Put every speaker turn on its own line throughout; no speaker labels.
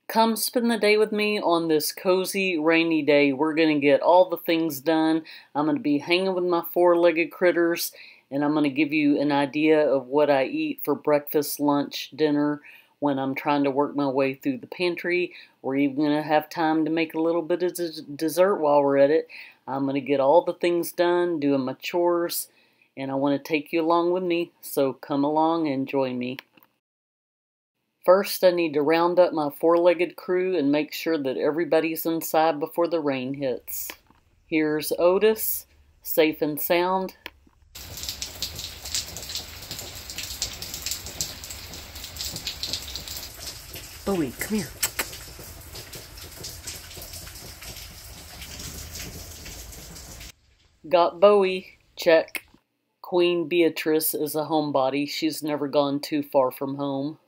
Come spend the day with me on this cozy, rainy day. We're going to get all the things done. I'm going to be hanging with my four-legged critters, and I'm going to give you an idea of what I eat for breakfast, lunch, dinner when I'm trying to work my way through the pantry. We're even going to have time to make a little bit of dessert while we're at it. I'm going to get all the things done, doing my chores, and I want to take you along with me, so come along and join me. First, I need to round up my four-legged crew and make sure that everybody's inside before the rain hits. Here's Otis, safe and sound. Bowie, come here. Got Bowie, check. Queen Beatrice is a homebody. She's never gone too far from home.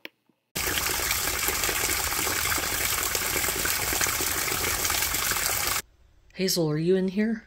Hazel, are you in here?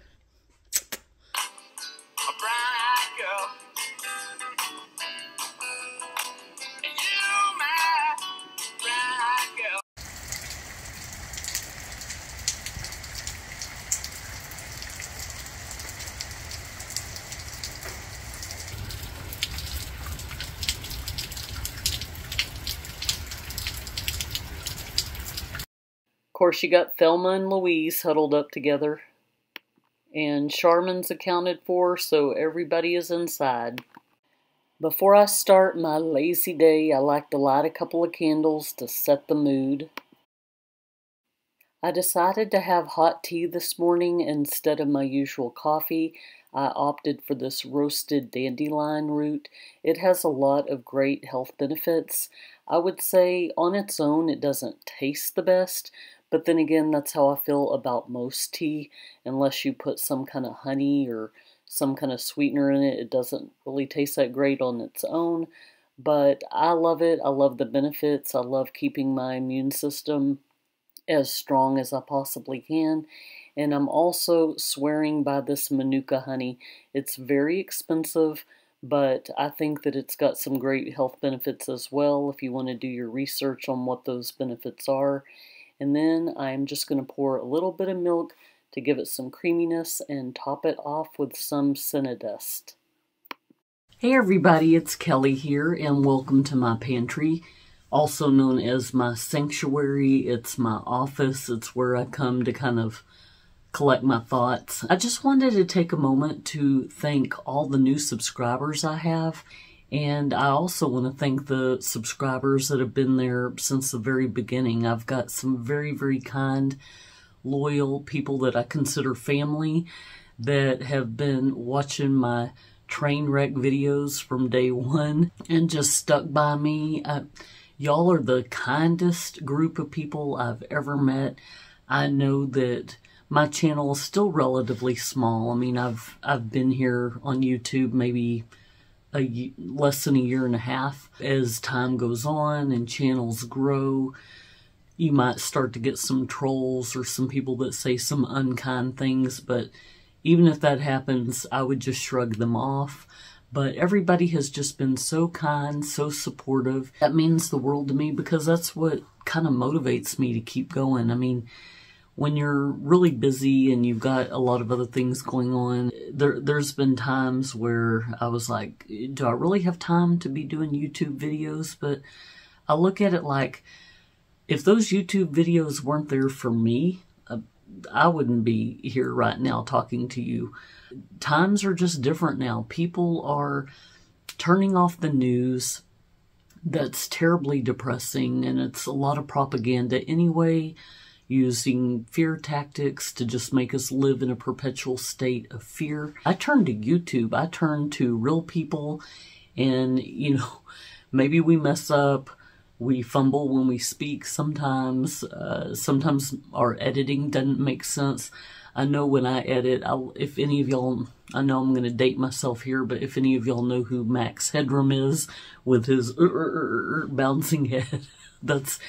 Of course, you got Thelma and Louise huddled up together. And Charmin's accounted for, so everybody is inside. Before I start my lazy day, I like to light a couple of candles to set the mood. I decided to have hot tea this morning instead of my usual coffee. I opted for this roasted dandelion root. It has a lot of great health benefits. I would say on its own it doesn't taste the best, but then again that's how I feel about most tea. Unless you put some kind of honey or some kind of sweetener in it, it doesn't really taste that great on its own. But I love it. I love the benefits. I love keeping my immune system as strong as I possibly can. And I'm also swearing by this Manuka honey. It's very expensive, but I think that it's got some great health benefits as well if you want to do your research on what those benefits are. And then I'm just going to pour a little bit of milk to give it some creaminess and top it off with some Cinnadust. Hey everybody, it's Kelly here and welcome to my pantry, also known as my sanctuary. It's my office. It's where I come to kind of collect my thoughts. I just wanted to take a moment to thank all the new subscribers I have. And I also want to thank the subscribers that have been there since the very beginning. I've got some very, very kind, loyal people that I consider family that have been watching my train wreck videos from day one and just stuck by me. Y'all are the kindest group of people I've ever met. I know that my channel is still relatively small. I mean, I've been here on YouTube maybe less than a year and a half. As time goes on and channels grow, you might start to get some trolls or some people that say some unkind things, but even if that happens, I would just shrug them off. But everybody has just been so kind, so supportive. That means the world to me because that's what kind of motivates me to keep going. I mean, when you're really busy and you've got a lot of other things going on, there's been times where I was like, do I really have time to be doing YouTube videos? But I look at it like, if those YouTube videos weren't there for me, I wouldn't be here right now talking to you. Times are just different now. People are turning off the news. That's terribly depressing, and it's a lot of propaganda anyway, using fear tactics to just make us live in a perpetual state of fear. I turn to YouTube. I turn to real people, and, you know, maybe we mess up. We fumble when we speak sometimes. Sometimes our editing doesn't make sense. I know when I edit, if any of y'all, I know I'm going to date myself here, but if any of y'all know who Max Headroom is with his bouncing head, that's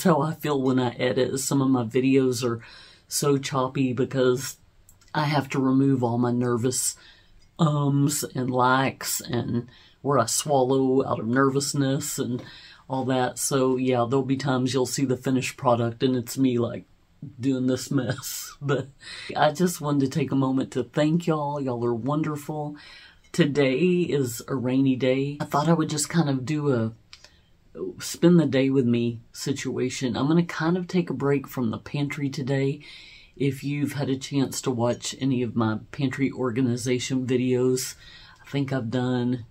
how I feel when I edit. Some of my videos are so choppy because I have to remove all my nervous ums and likes and where I swallow out of nervousness and all that. So yeah, there'll be times you'll see the finished product and it's me like doing this mess. But I just wanted to take a moment to thank y'all. Y'all are wonderful. Today is a rainy day. I thought I would just kind of do a spend the day with me situation. I'm going to kind of take a break from the pantry today. If you've had a chance to watch any of my pantry organization videos, I think I've done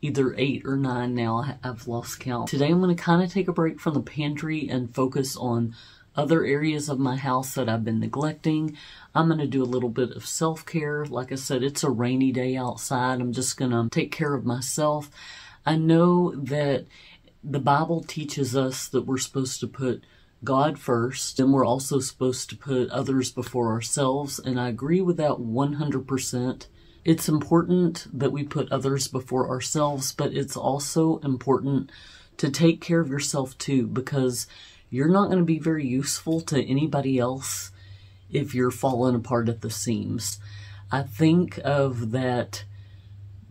either 8 or 9 now. I've lost count. Today I'm going to kind of take a break from the pantry and focus on other areas of my house that I've been neglecting. I'm going to do a little bit of self-care. Like I said, it's a rainy day outside. I'm just going to take care of myself. I know that the Bible teaches us that we're supposed to put God first, and we're also supposed to put others before ourselves, and I agree with that 100%. It's important that we put others before ourselves, but it's also important to take care of yourself too, because you're not going to be very useful to anybody else if you're falling apart at the seams. I think of that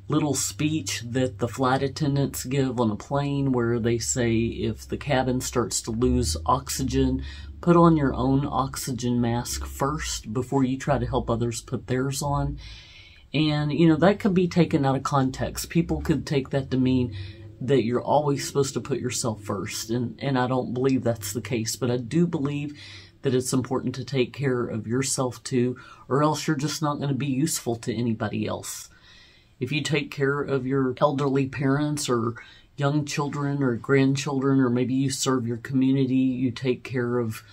little speech that the flight attendants give on a plane where they say if the cabin starts to lose oxygen, put on your own oxygen mask first before you try to help others put theirs on. And, you know, that could be taken out of context. People could take that to mean that you're always supposed to put yourself first. And I don't believe that's the case, but I do believe that it's important to take care of yourself too, or else you're just not going to be useful to anybody else. If you take care of your elderly parents or young children or grandchildren, or maybe you serve your community, you take care of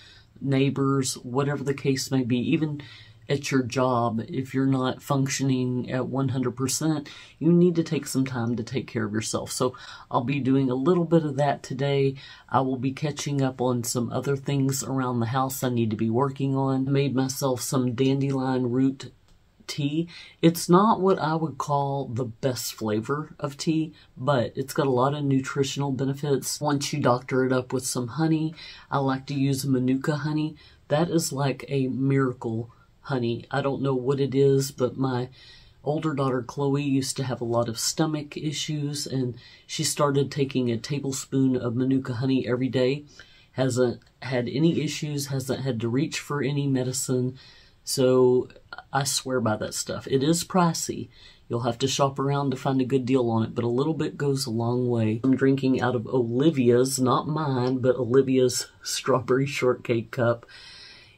neighbors, whatever the case may be, even at your job, if you're not functioning at 100%, you need to take some time to take care of yourself. So I'll be doing a little bit of that today. I will be catching up on some other things around the house I need to be working on. I made myself some dandelion root tea. It's not what I would call the best flavor of tea, but it's got a lot of nutritional benefits. Once you doctor it up with some honey, I like to use Manuka honey. That is like a miracle honey. I don't know what it is, but my older daughter Chloe used to have a lot of stomach issues, and she started taking a tablespoon of Manuka honey every day. Hasn't had any issues, hasn't had to reach for any medicine. So I swear by that stuff. It is pricey. You'll have to shop around to find a good deal on it, but a little bit goes a long way. I'm drinking out of Olivia's, not mine, but Olivia's strawberry shortcake cup.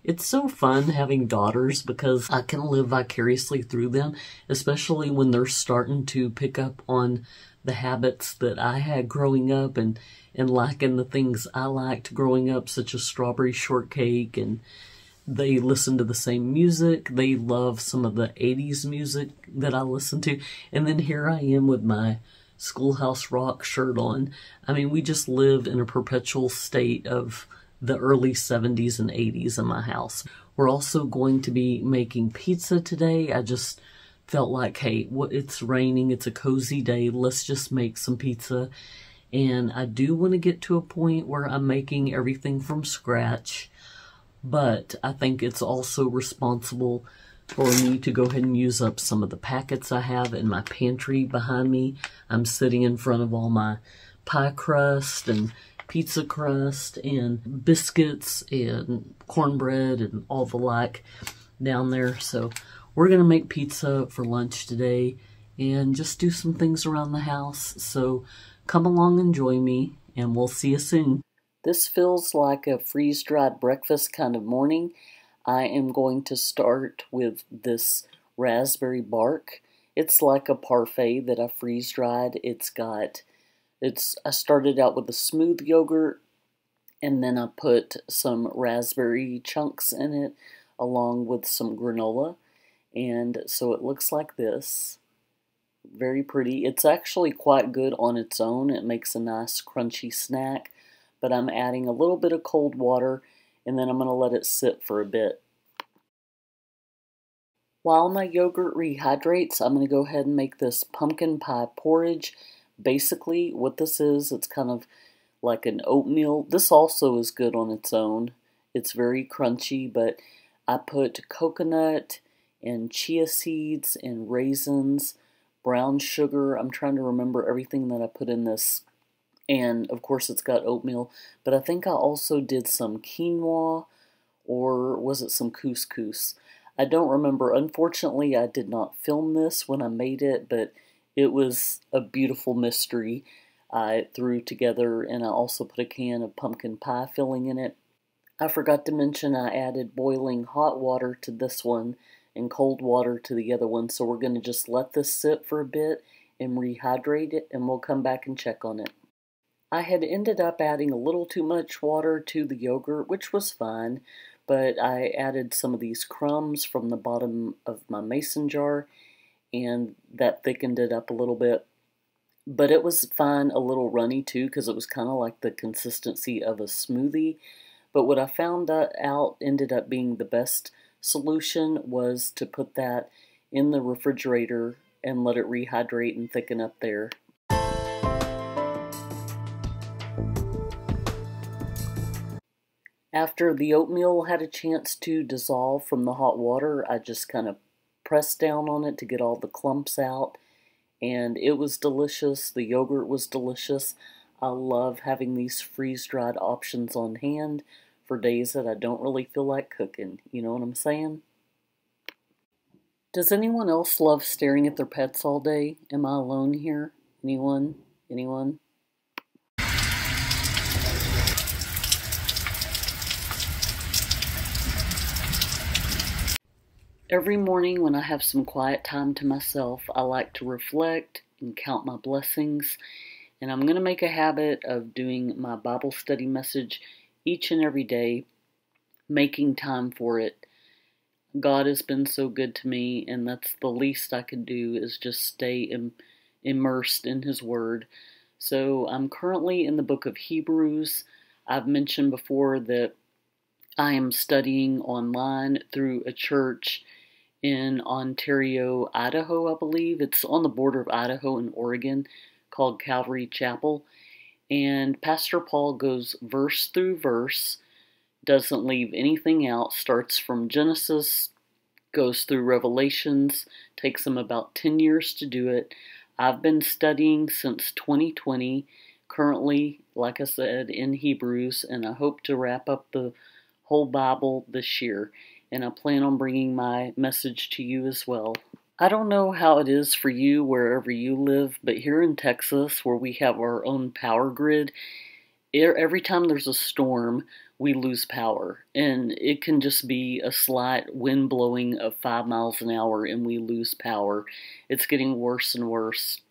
It's so fun having daughters because I can live vicariously through them, especially when they're starting to pick up on the habits that I had growing up and liking the things I liked growing up, such as strawberry shortcake, and they listen to the same music. They love some of the 80s music that I listen to. And then here I am with my Schoolhouse Rock shirt on. I mean, we just live in a perpetual state of the early 70s and 80s in my house. We're also going to be making pizza today. I just felt like, hey, it's raining. It's a cozy day. Let's just make some pizza. And I do want to get to a point where I'm making everything from scratch. But I think it's also responsible for me to go ahead and use up some of the packets I have in my pantry behind me. I'm sitting in front of all my pie crust and pizza crust and biscuits and cornbread and all the like down there. So we're going to make pizza for lunch today and just do some things around the house. So come along and join me, and we'll see you soon. This feels like a freeze-dried breakfast kind of morning. I am going to start with this raspberry bark. It's like a parfait that I freeze-dried. I started out with a smooth yogurt, and then I put some raspberry chunks in it along with some granola. And so it looks like this. Very pretty. It's actually quite good on its own. It makes a nice crunchy snack. But I'm adding a little bit of cold water, and then I'm going to let it sit for a bit. While my yogurt rehydrates, I'm going to go ahead and make this pumpkin pie porridge. Basically, what this is, it's kind of like an oatmeal. This also is good on its own. It's very crunchy, but I put coconut and chia seeds and raisins, brown sugar. I'm trying to remember everything that I put in this. And of course it's got oatmeal, but I think I also did some quinoa, or was it some couscous? I don't remember. Unfortunately, I did not film this when I made it, but it was a beautiful mystery I threw together, and I also put a can of pumpkin pie filling in it. I forgot to mention I added boiling hot water to this one and cold water to the other one, so we're going to just let this sit for a bit and rehydrate it, and we'll come back and check on it. I had ended up adding a little too much water to the yogurt, which was fine, but I added some of these crumbs from the bottom of my mason jar, and that thickened it up a little bit. But it was fine, a little runny too, because it was kind of like the consistency of a smoothie. But what I found out ended up being the best solution was to put that in the refrigerator and let it rehydrate and thicken up there. After the oatmeal had a chance to dissolve from the hot water, I just kind of pressed down on it to get all the clumps out, and it was delicious. The yogurt was delicious. I love having these freeze-dried options on hand for days that I don't really feel like cooking. You know what I'm saying? Does anyone else love staring at their pets all day? Am I alone here? Anyone? Anyone? Every morning when I have some quiet time to myself, I like to reflect and count my blessings. And I'm going to make a habit of doing my Bible study message each and every day, making time for it. God has been so good to me, and that's the least I could do is just stay immersed in His Word. So I'm currently in the book of Hebrews. I've mentioned before that I am studying online through a church in Ontario, Idaho, I believe. It's on the border of Idaho and Oregon, called Calvary Chapel. And Pastor Paul goes verse through verse, doesn't leave anything out, starts from Genesis, goes through Revelations, takes him about 10 years to do it. I've been studying since 2020, currently, like I said, in Hebrews, and I hope to wrap up the whole Bible this year. And I plan on bringing my message to you as well. I don't know how it is for you wherever you live, but here in Texas, where we have our own power grid, every time there's a storm, we lose power. And it can just be a slight wind blowing of 5 miles an hour and we lose power. It's getting worse and worse.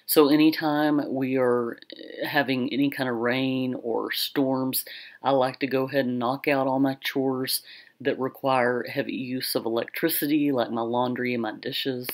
So anytime we are having any kind of rain or storms, I like to go ahead and knock out all my chores that require heavy use of electricity, like my laundry and my dishes.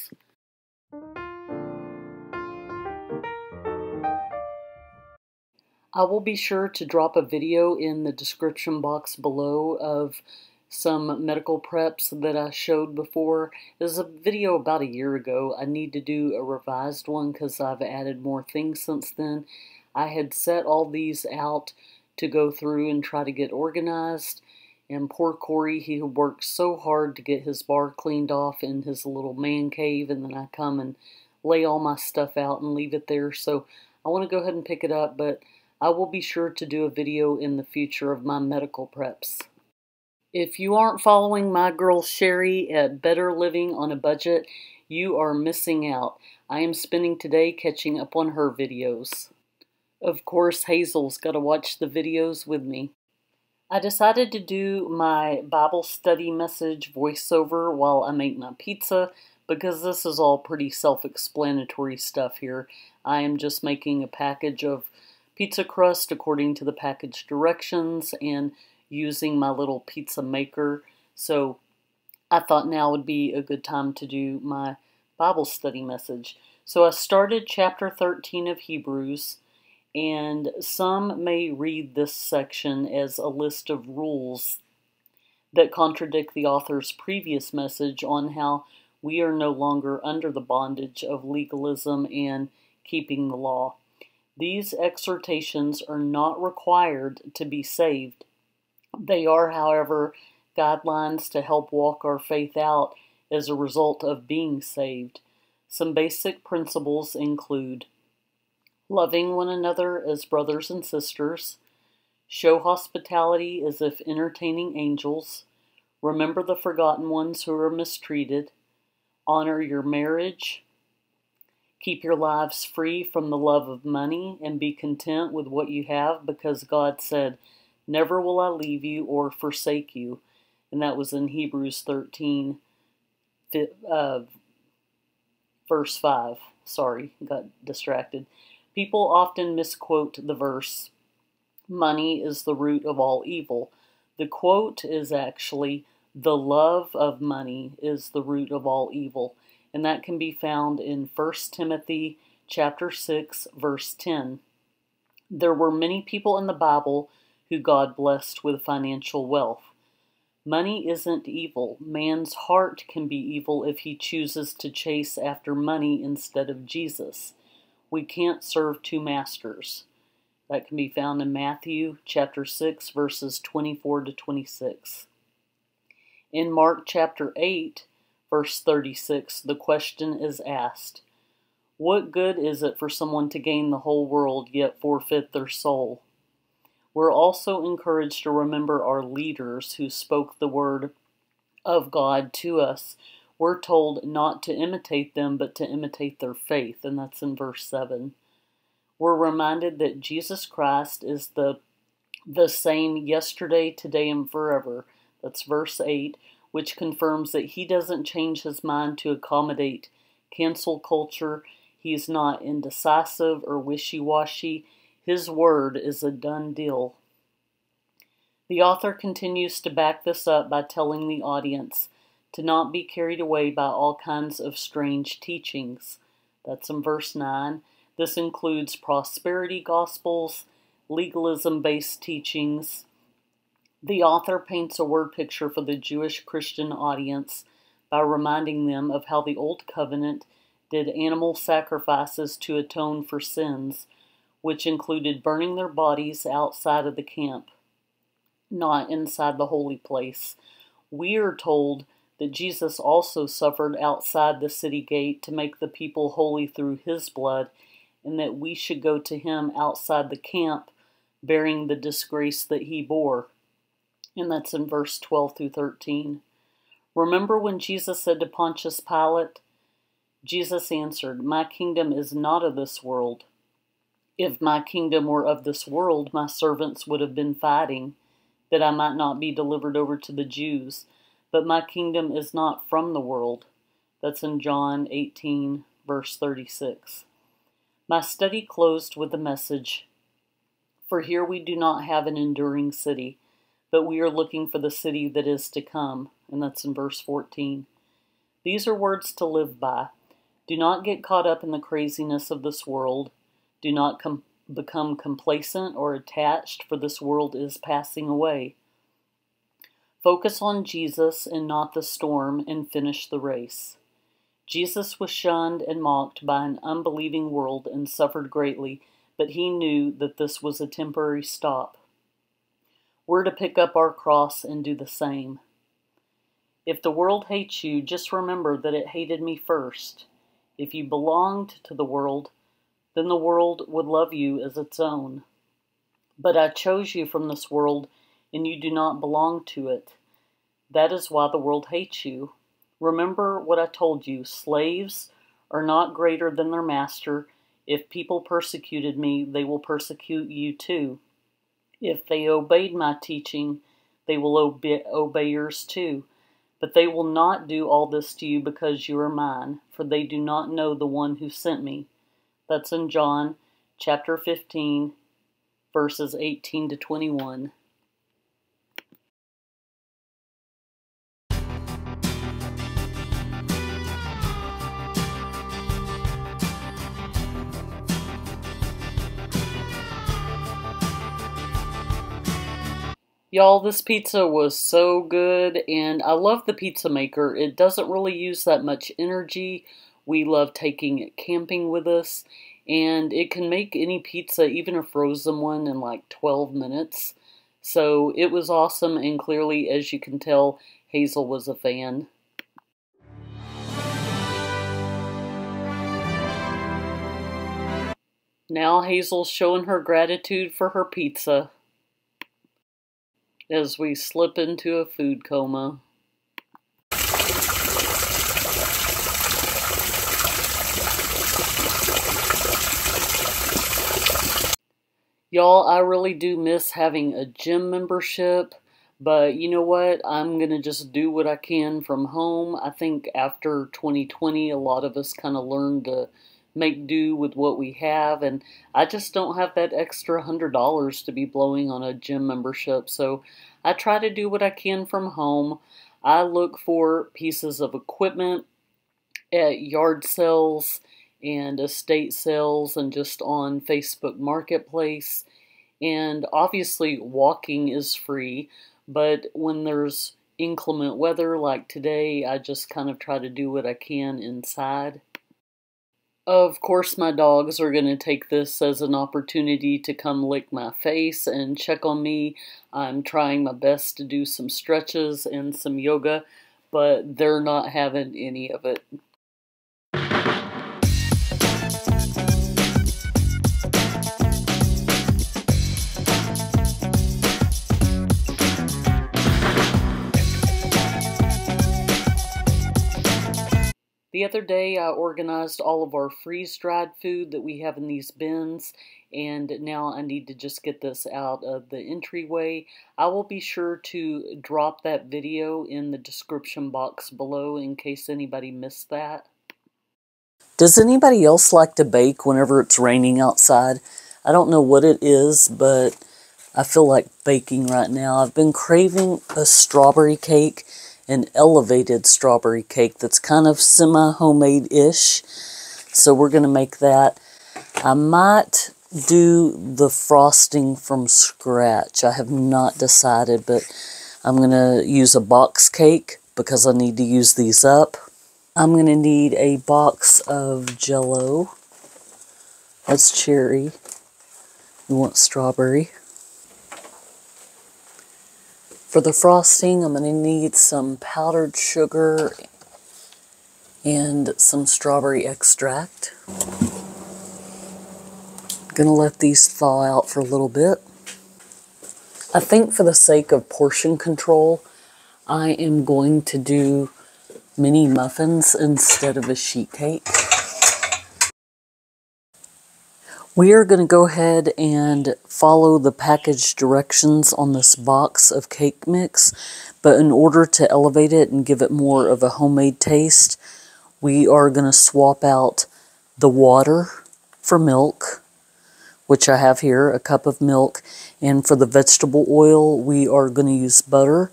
I will be sure to drop a video in the description box below of some medical preps that I showed before. There's a video about a year ago. I need to do a revised one because I've added more things since then. I had set all these out to go through and try to get organized. And poor Corey, he worked so hard to get his bar cleaned off in his little man cave, and then I come and lay all my stuff out and leave it there. So I want to go ahead and pick it up, but I will be sure to do a video in the future of my medical preps. If you aren't following my girl Sherry at Better Living on a Budget, you are missing out. I am spending today catching up on her videos. Of course, Hazel's got to watch the videos with me. I decided to do my Bible study message voiceover while I make my pizza because this is all pretty self-explanatory stuff here. I am just making a package of pizza crust according to the package directions and using my little pizza maker. So I thought now would be a good time to do my Bible study message. So I started chapter 13 of Hebrews. And some may read this section as a list of rules that contradict the author's previous message on how we are no longer under the bondage of legalism and keeping the law. These exhortations are not required to be saved. They are, however, guidelines to help walk our faith out as a result of being saved. Some basic principles include: loving one another as brothers and sisters, show hospitality as if entertaining angels, remember the forgotten ones who are mistreated, honor your marriage, keep your lives free from the love of money, and be content with what you have because God said, "Never will I leave you or forsake you." And that was in Hebrews 13, verse 5. Sorry, got distracted. People often misquote the verse, "Money is the root of all evil." The quote is actually, "The love of money is the root of all evil." And that can be found in 1 Timothy chapter 6, verse 10. There were many people in the Bible who God blessed with financial wealth. Money isn't evil. Man's heart can be evil if he chooses to chase after money instead of Jesus. We can't serve two masters. That can be found in Matthew chapter 6, verses 24 to 26. In Mark chapter 8, verse 36, the question is asked, what good is it for someone to gain the whole world yet forfeit their soul? We're also encouraged to remember our leaders who spoke the word of God to us. We're told not to imitate them, but to imitate their faith, and that's in verse 7. We're reminded that Jesus Christ is the same yesterday, today, and forever. That's verse 8, which confirms that he doesn't change his mind to accommodate cancel culture. He's not indecisive or wishy-washy. His word is a done deal. The author continues to back this up by telling the audience to not be carried away by all kinds of strange teachings. That's in verse 9. This includes prosperity gospels, legalism-based teachings. The author paints a word picture for the Jewish Christian audience by reminding them of how the Old Covenant did animal sacrifices to atone for sins, which included burning their bodies outside of the camp, not inside the holy place. We are told that Jesus also suffered outside the city gate to make the people holy through his blood, and that we should go to him outside the camp bearing the disgrace that he bore. And that's in verse 12 through 13. Remember when Jesus said to Pontius Pilate, Jesus answered, "My kingdom is not of this world. If my kingdom were of this world, my servants would have been fighting, that I might not be delivered over to the Jews. But my kingdom is not from the world." That's in John 18, verse 36. My study closed with the message, "For here we do not have an enduring city, but we are looking for the city that is to come." And that's in verse 14. These are words to live by. Do not get caught up in the craziness of this world. Do not become complacent or attached, for this world is passing away. Focus on Jesus and not the storm, and finish the race. Jesus was shunned and mocked by an unbelieving world and suffered greatly, but he knew that this was a temporary stop. We're to pick up our cross and do the same. If the world hates you, just remember that it hated me first. If you belonged to the world, then the world would love you as its own. But I chose you from this world, and you do not belong to it. That is why the world hates you. Remember what I told you. Slaves are not greater than their master. If people persecuted me, they will persecute you too. If they obeyed my teaching, they will obey yours too. But they will not do all this to you because you are mine, for they do not know the one who sent me. That's in John chapter 15, verses 18 to 21. Y'all, this pizza was so good, and I love the pizza maker. It doesn't really use that much energy. We love taking it camping with us, and it can make any pizza, even a frozen one, in like 12 minutes. So it was awesome, and clearly, as you can tell, Hazel was a fan. Now Hazel's showing her gratitude for her pizza as we slip into a food coma. Y'all, I really do miss having a gym membership, but you know what? I'm gonna just do what I can from home. I think after 2020, a lot of us kind of learned to make do with what we have, and I just don't have that extra $100 to be blowing on a gym membership, so I try to do what I can from home. I look for pieces of equipment at yard sales and estate sales and just on Facebook Marketplace. And obviously, walking is free, but when there's inclement weather like today, I just kind of try to do what I can inside. Of course, my dogs are going to take this as an opportunity to come lick my face and check on me. I'm trying my best to do some stretches and some yoga, but they're not having any of it. The other day I organized all of our freeze-dried food that we have in these bins, and now I need to just get this out of the entryway. I will be sure to drop that video in the description box below in case anybody missed that. Does anybody else like to bake whenever it's raining outside? I don't know what it is, but I feel like baking right now. I've been craving a strawberry cake, an elevated strawberry cake that's kind of semi-homemade-ish. So we're going to make that. I might do the frosting from scratch. I have not decided, but I'm going to use a box cake because I need to use these up. I'm going to need a box of Jello. That's cherry. We want strawberry. For the frosting, I'm going to need some powdered sugar and some strawberry extract. I'm going to let these thaw out for a little bit. I think for the sake of portion control, I am going to do mini muffins instead of a sheet cake. We are going to go ahead and follow the package directions on this box of cake mix, but in order to elevate it and give it more of a homemade taste, we are going to swap out the water for milk, which I have here, a cup of milk, and for the vegetable oil, we are going to use butter,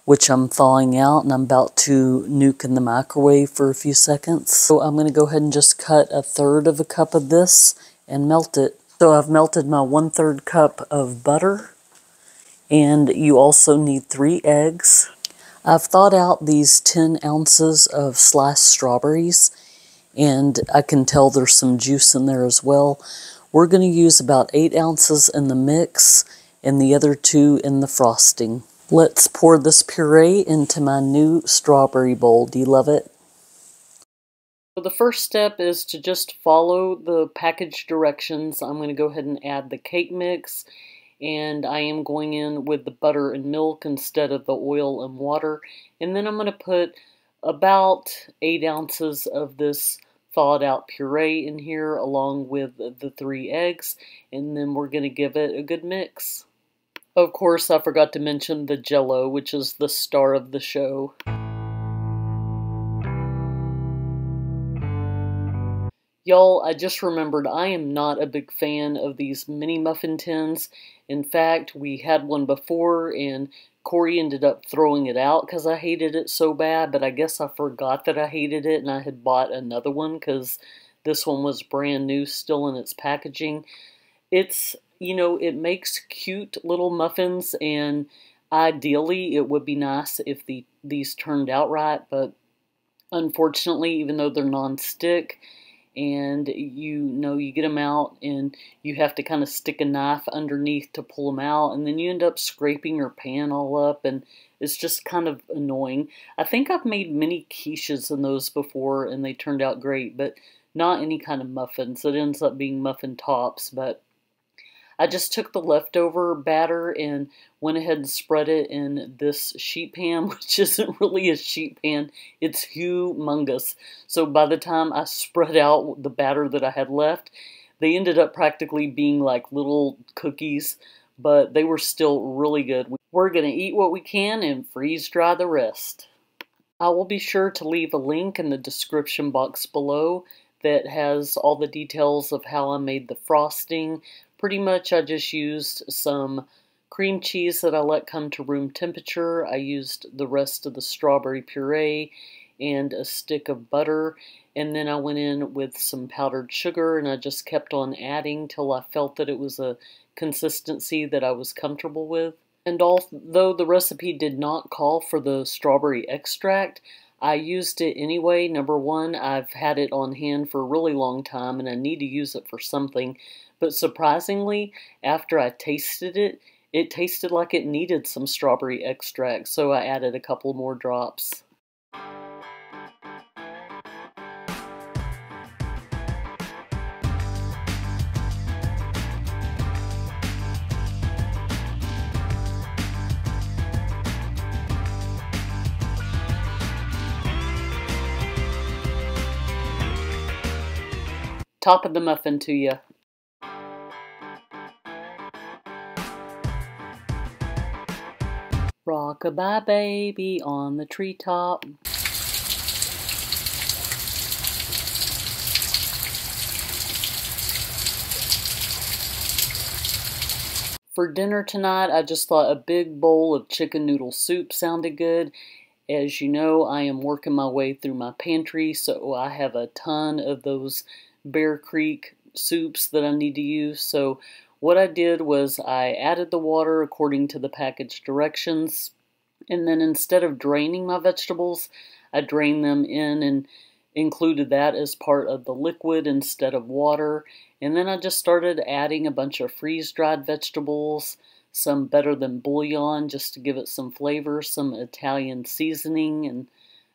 which I'm thawing out, and I'm about to nuke in the microwave for a few seconds. So I'm going to go ahead and just cut 1/3 of a cup of this and melt it. So I've melted my 1/3 cup of butter, and you also need 3 eggs. I've thawed out these 10 ounces of sliced strawberries, and I can tell there's some juice in there as well. We're going to use about 8 ounces in the mix and the other 2 in the frosting. Let's pour this puree into my new strawberry bowl. Do you love it? So the first step is to just follow the package directions. I'm going to go ahead and add the cake mix, and I am going in with the butter and milk instead of the oil and water. And then I'm going to put about 8 ounces of this thawed out puree in here along with the 3 eggs, and then we're going to give it a good mix. Of course, I forgot to mention the Jello, which is the star of the show. Y'all, I just remembered I am not a big fan of these mini muffin tins. In fact, we had one before and Corey ended up throwing it out because I hated it so bad, but I guess I forgot that I hated it and I had bought another one because this one was brand new, still in its packaging. It's, you know, it makes cute little muffins, and ideally it would be nice if these turned out right, but unfortunately, even though they're non-stick, and you get them out and you have to kind of stick a knife underneath to pull them out, and then you end up scraping your pan all up, and it's just kind of annoying. I think I've made many quiches in those before and they turned out great, but not any kind of muffins. It ends up being muffin tops, but I just took the leftover batter and went ahead and spread it in this sheet pan, which isn't really a sheet pan. It's humongous. So by the time I spread out the batter that I had left, they ended up practically being like little cookies, but they were still really good. We're going to eat what we can and freeze dry the rest. I will be sure to leave a link in the description box below that has all the details of how I made the frosting. Pretty much I just used some cream cheese that I let come to room temperature. I used the rest of the strawberry puree and a stick of butter, and then I went in with some powdered sugar, and I just kept on adding till I felt that it was a consistency that I was comfortable with. And although the recipe did not call for the strawberry extract, I used it anyway. Number one, I've had it on hand for a really long time and I need to use it for something. But surprisingly, after I tasted it, it tasted like it needed some strawberry extract, so I added a couple more drops. Top of the muffin to you. Rock-a-bye baby on the treetop. For dinner tonight, I just thought a big bowl of chicken noodle soup sounded good. As you know, I am working my way through my pantry, so I have a ton of those Bear Creek soups that I need to use. So what I did was I added the water according to the package directions, and then instead of draining my vegetables, I drained them in and included that as part of the liquid instead of water. And then I just started adding a bunch of freeze-dried vegetables, some better than bouillon just to give it some flavor, some Italian seasoning, and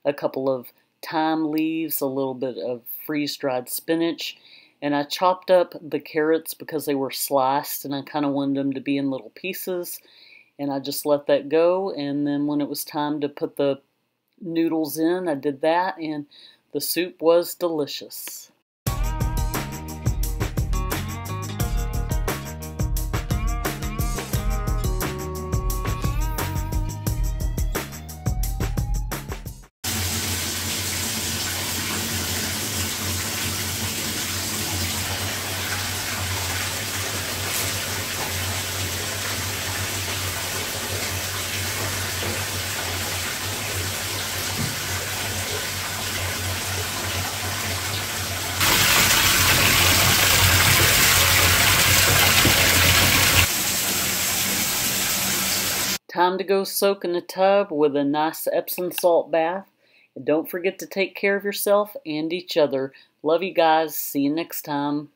a couple of thyme leaves, a little bit of freeze-dried spinach, and I chopped up the carrots because they were sliced and I kind of wanted them to be in little pieces, and I just let that go. And then when it was time to put the noodles in, I did that, and the soup was delicious. Time to go soak in a tub with a nice Epsom salt bath. And don't forget to take care of yourself and each other. Love you guys. See you next time.